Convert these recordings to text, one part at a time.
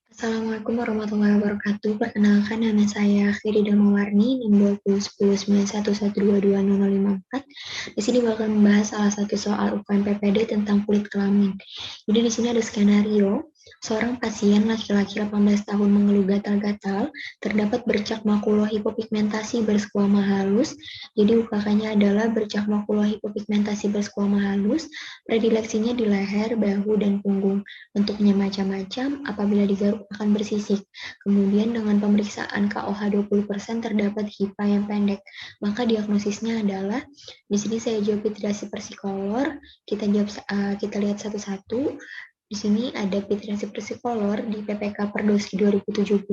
Assalamualaikum warahmatullahi wabarakatuh. Perkenalkan nama saya Khiri Damawarni, NIM 201091122054. Di sini bakal membahas salah satu soal UKM PPD tentang kulit kelamin. Jadi di sini ada skenario, seorang pasien laki-laki 18 tahun mengeluh gatal-gatal, terdapat bercak makula hipopigmentasi berskuama halus. Jadi UKK-nya adalah bercak makula hipopigmentasi berskuama halus, predileksinya di leher, bahu, dan punggung. Bentuknya macam-macam, apabila digaruk akan bersisik. Kemudian dengan pemeriksaan KOH 20% terdapat HIPA yang pendek. Maka diagnosisnya adalah, di sini saya jawab hidrasi versicolor, kita lihat satu-satu. Di sini ada pitriasi versicolor di PPK Perdoski 2017.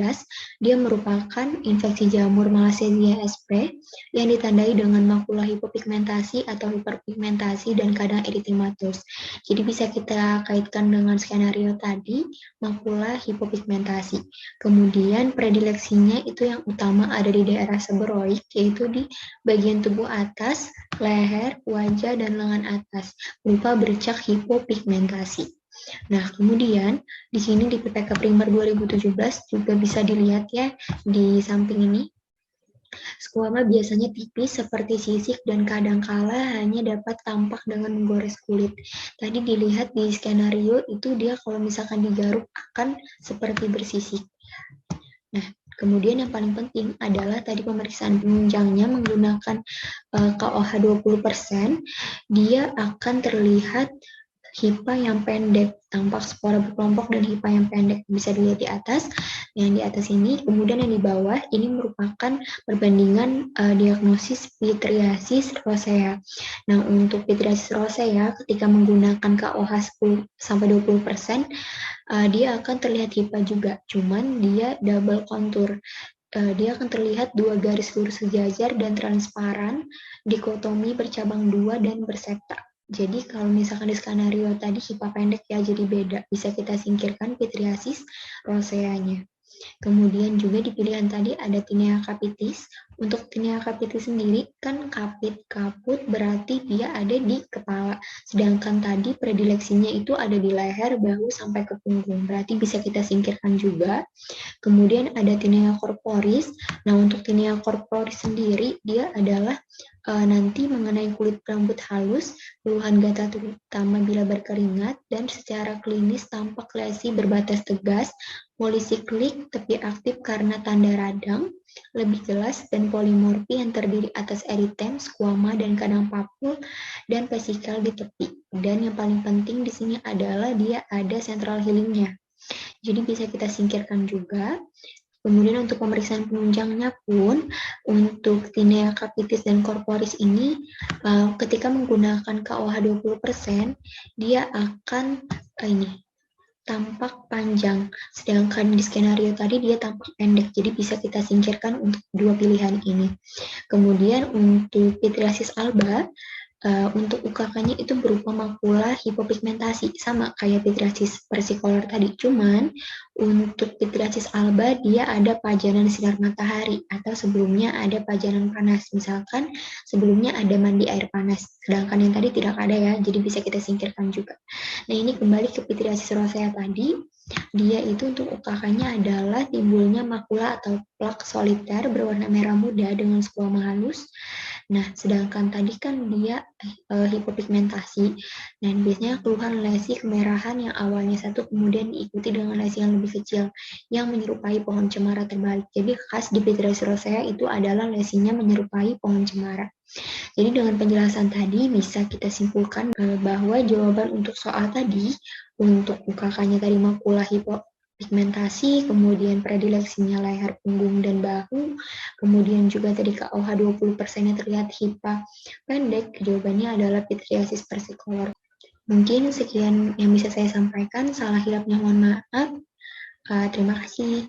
Dia merupakan infeksi jamur Malassezia sp yang ditandai dengan makula hipopigmentasi atau hiperpigmentasi dan kadang erythematus. Jadi bisa kita kaitkan dengan skenario tadi, makula hipopigmentasi. Kemudian predileksinya itu yang utama ada di daerah seberoid, yaitu di bagian tubuh atas, leher, wajah, dan lengan atas, berupa bercak hipopigmentasi. Nah, kemudian di sini di PPK Primer 2017 juga bisa dilihat ya di samping ini. Skuama biasanya tipis seperti sisik dan kadangkala hanya dapat tampak dengan menggores kulit. Tadi dilihat di skenario itu dia kalau misalkan digaruk akan seperti bersisik. Nah, kemudian yang paling penting adalah tadi pemeriksaan penunjangnya menggunakan KOH 20%, dia akan terlihat HIPA yang pendek, tampak spora berkelompok dan HIPA yang pendek. Bisa dilihat di atas, yang di atas ini. Kemudian yang di bawah, ini merupakan perbandingan diagnosis pitriasis rosea. Nah, untuk pitriasis rosea, ketika menggunakan KOH 10-20%, dia akan terlihat HIPA juga, cuman dia double kontur. Dia akan terlihat dua garis lurus sejajar dan transparan, dikotomi bercabang dua dan bersepta. Jadi kalau misalkan di skenario tadi HIPA pendek ya, jadi beda. Bisa kita singkirkan pitriasis roseanya. Kemudian juga di pilihan tadi ada tinea capitis. Untuk tinea capitis sendiri kan kaput berarti dia ada di kepala. Sedangkan tadi predileksinya itu ada di leher, bahu sampai ke punggung. Berarti bisa kita singkirkan juga. Kemudian ada tinea corporis. Nah, untuk tinea corporis sendiri dia adalah nanti mengenai kulit rambut halus, keluhan gatal terutama bila berkeringat, dan secara klinis tampak lesi berbatas tegas, polisiklik tapi aktif karena tanda radang, lebih jelas, dan polimorfi yang terdiri atas eritem, skuama, dan kadang papul, dan vesikal di tepi. Dan yang paling penting di sini adalah dia ada central healingnya. Jadi bisa kita singkirkan juga. Kemudian untuk pemeriksaan penunjangnya pun, untuk tinea capitis dan corporis ini, ketika menggunakan KOH 20%, dia akan tampak panjang. Sedangkan di skenario tadi dia tampak pendek, jadi bisa kita singkirkan untuk dua pilihan ini. Kemudian untuk pitriasis alba, untuk UKK-nya itu berupa makula hipopigmentasi, sama kayak pitriasis versicolor tadi. Cuman untuk pitriasis alba dia ada pajanan sinar matahari atau sebelumnya ada pajanan panas. Misalkan sebelumnya ada mandi air panas, sedangkan yang tadi tidak ada ya, jadi bisa kita singkirkan juga. Nah, ini kembali ke pitriasis rosea tadi. Dia itu untuk UKK-nya adalah timbulnya makula atau plak soliter berwarna merah muda dengan skuama halus. Nah, sedangkan tadi kan dia hipopigmentasi. Dan biasanya keluhan lesi kemerahan yang awalnya satu kemudian diikuti dengan lesi yang lebih kecil yang menyerupai pohon cemara terbalik. Jadi khas di pitriasis rosea itu adalah lesinya menyerupai pohon cemara. Jadi dengan penjelasan tadi bisa kita simpulkan bahwa jawaban untuk soal tadi untuk UKK-nya tadi makula hipopigmentasi, kemudian predileksinya leher, punggung, dan bahu, kemudian juga tadi KOH 20%-nya terlihat HIPA pendek, jawabannya adalah pitriasis versicolor. Mungkin sekian yang bisa saya sampaikan, salah hilapnya mohon maaf. Terima kasih.